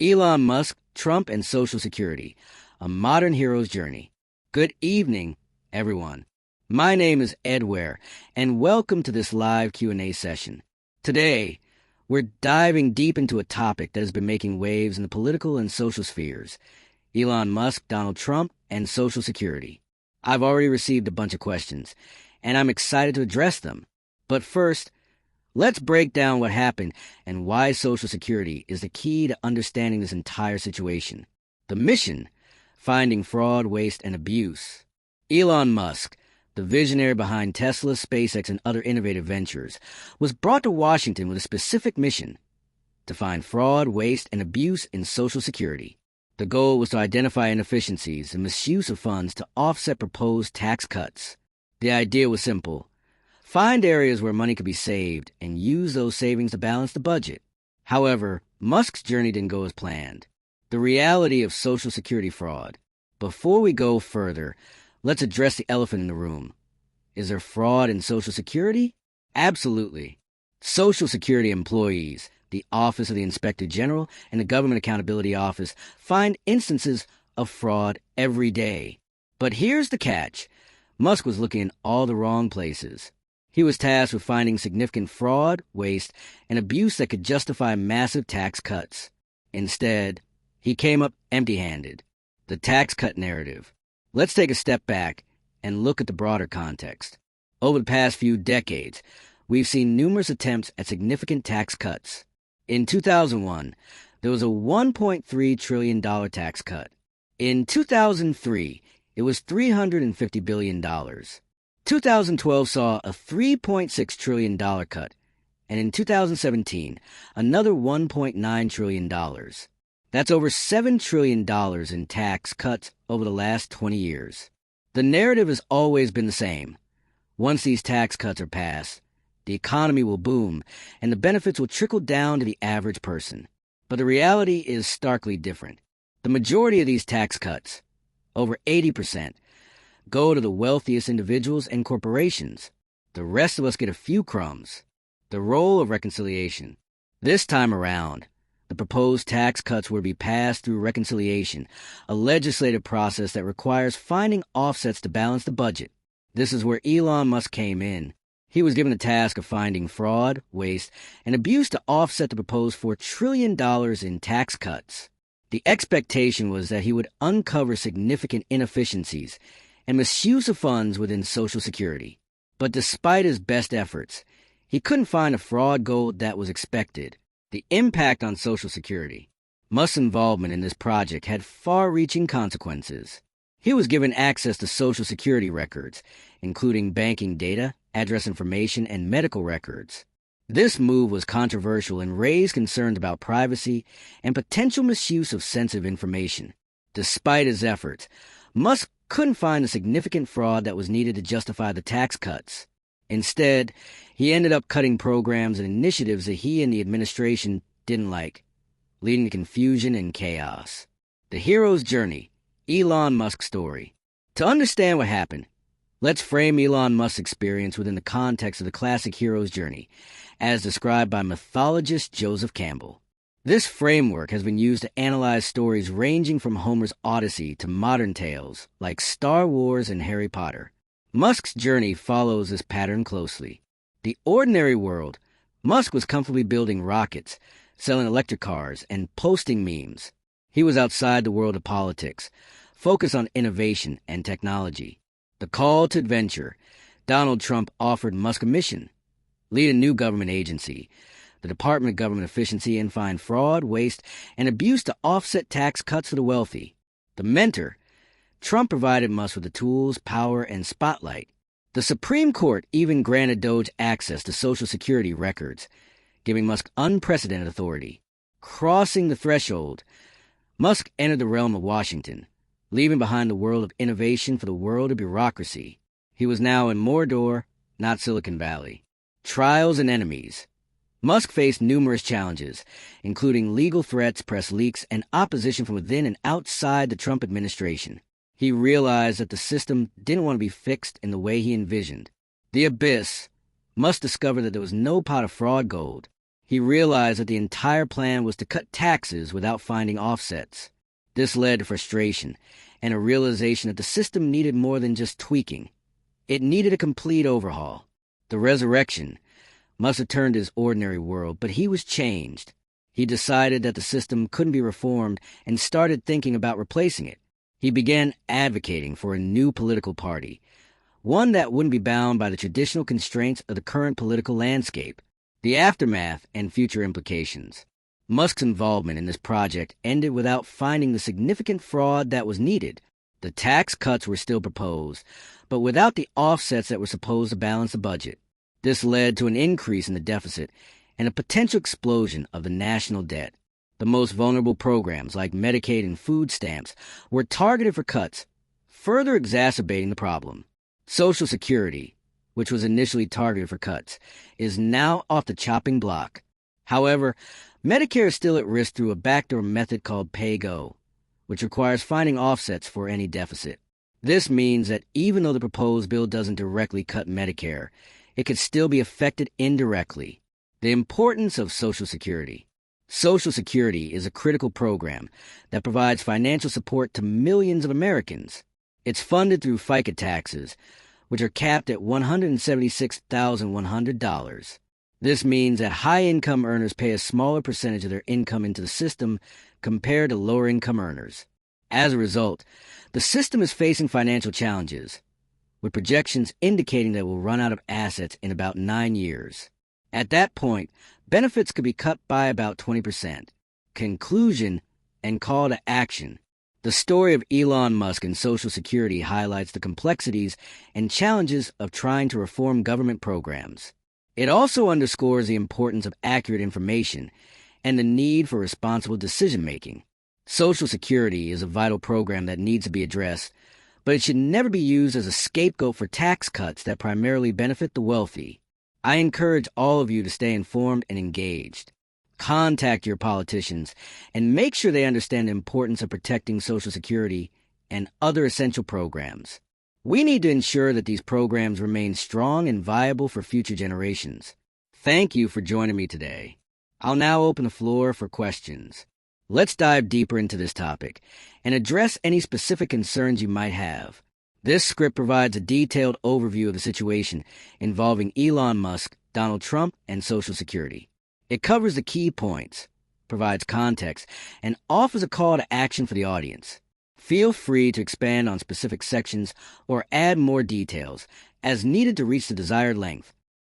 Elon Musk, Trump, and Social Security, a modern hero's journey. Good evening, everyone. My name is Ed Ware, and welcome to this live Q&A session. Today, we're diving deep into a topic that has been making waves in the political and social spheres: Elon Musk, Donald Trump, and Social Security. I've already received a bunch of questions, and I'm excited to address them. But first, let's break down what happened and why Social Security is the key to understanding this entire situation. The mission: finding fraud, waste, and abuse. Elon Musk, the visionary behind Tesla, SpaceX, and other innovative ventures, was brought to Washington with a specific mission: to find fraud, waste, and abuse in Social Security. The goal was to identify inefficiencies and misuse of funds to offset proposed tax cuts. The idea was simple: find areas where money could be saved and use those savings to balance the budget. However, Musk's journey didn't go as planned. The reality of Social Security fraud. Before we go further, let's address the elephant in the room. Is there fraud in Social Security? Absolutely. Social Security employees, the Office of the Inspector General, and the Government Accountability Office find instances of fraud every day. But here's the catch: Musk was looking in all the wrong places. He was tasked with finding significant fraud, waste, and abuse that could justify massive tax cuts. Instead, he came up empty-handed. The tax cut narrative. Let's take a step back and look at the broader context. Over the past few decades, we've seen numerous attempts at significant tax cuts. In 2001, there was a $1.3 trillion tax cut. In 2003, it was $350 billion. 2012 saw a $3.6 trillion cut, and in 2017, another $1.9 trillion. That's over $7 trillion in tax cuts over the last 20 years. The narrative has always been the same. Once these tax cuts are passed, the economy will boom, and the benefits will trickle down to the average person. But the reality is starkly different. The majority of these tax cuts, over 80%, go to the wealthiest individuals and corporations. The rest of us get a few crumbs. The role of reconciliation. This time around, the proposed tax cuts will be passed through reconciliation, a legislative process that requires finding offsets to balance the budget. This is where Elon Musk came in. He was given the task of finding fraud, waste, and abuse to offset the proposed $4 trillion in tax cuts. The expectation was that he would uncover significant inefficiencies and misuse of funds within Social Security. But despite his best efforts, he couldn't find a fraud gold that was expected. The impact on Social Security. Musk's involvement in this project had far-reaching consequences. He was given access to Social Security records, including banking data, address information, and medical records. This move was controversial and raised concerns about privacy and potential misuse of sensitive information. Despite his efforts, Musk couldn't find the significant fraud that was needed to justify the tax cuts. Instead, he ended up cutting programs and initiatives that he and the administration didn't like, leading to confusion and chaos. The hero's journey. Elon Musk's story. To understand what happened, let's frame Elon Musk's experience within the context of the classic hero's journey, as described by mythologist Joseph Campbell. This framework has been used to analyze stories ranging from Homer's Odyssey to modern tales like Star Wars and Harry Potter. Musk's journey follows this pattern closely. The ordinary world. Musk was comfortably building rockets, selling electric cars, and posting memes. He was outside the world of politics, focused on innovation and technology. The call to adventure. Donald Trump offered Musk a mission: lead a new government agency, the Department of Government Efficiency, and find fraud, waste, and abuse to offset tax cuts for the wealthy. The mentor. Trump provided Musk with the tools, power, and spotlight. The Supreme Court even granted Doge access to Social Security records, giving Musk unprecedented authority. Crossing the threshold, Musk entered the realm of Washington, leaving behind the world of innovation for the world of bureaucracy. He was now in Mordor, not Silicon Valley. Trials and enemies. Musk faced numerous challenges, including legal threats, press leaks, and opposition from within and outside the Trump administration. He realized that the system didn't want to be fixed in the way he envisioned. The abyss. Musk discovered that there was no pot of fraud gold. He realized that the entire plan was to cut taxes without finding offsets. This led to frustration and a realization that the system needed more than just tweaking. It needed a complete overhaul. The resurrection must have turned his ordinary world, but he was changed. He decided that the system couldn't be reformed and started thinking about replacing it. He began advocating for a new political party, one that wouldn't be bound by the traditional constraints of the current political landscape. The aftermath and future implications. Musk's involvement in this project ended without finding the significant fraud that was needed. The tax cuts were still proposed, but without the offsets that were supposed to balance the budget. This led to an increase in the deficit and a potential explosion of the national debt. The most vulnerable programs, like Medicaid and food stamps, were targeted for cuts, further exacerbating the problem. Social Security, which was initially targeted for cuts, is now off the chopping block. However, Medicare is still at risk through a backdoor method called pay-go, which requires finding offsets for any deficit. This means that even though the proposed bill doesn't directly cut Medicare, it could still be affected indirectly. The importance of Social Security. Social Security is a critical program that provides financial support to millions of Americans. It's funded through FICA taxes, which are capped at $176,100. This means that high-income earners pay a smaller percentage of their income into the system compared to lower-income earners. As a result, the system is facing financial challenges, with projections indicating that it will run out of assets in about 9 years. At that point, benefits could be cut by about 20%. Conclusion and call to action. The story of Elon Musk and Social Security highlights the complexities and challenges of trying to reform government programs. It also underscores the importance of accurate information and the need for responsible decision-making. Social Security is a vital program that needs to be addressed, but it should never be used as a scapegoat for tax cuts that primarily benefit the wealthy. I encourage all of you to stay informed and engaged. Contact your politicians and make sure they understand the importance of protecting Social Security and other essential programs. We need to ensure that these programs remain strong and viable for future generations. Thank you for joining me today. I'll now open the floor for questions. Let's dive deeper into this topic and address any specific concerns you might have. This script provides a detailed overview of the situation involving Elon Musk, Donald Trump, and Social Security. It covers the key points, provides context, and offers a call to action for the audience. Feel free to expand on specific sections or add more details as needed to reach the desired length.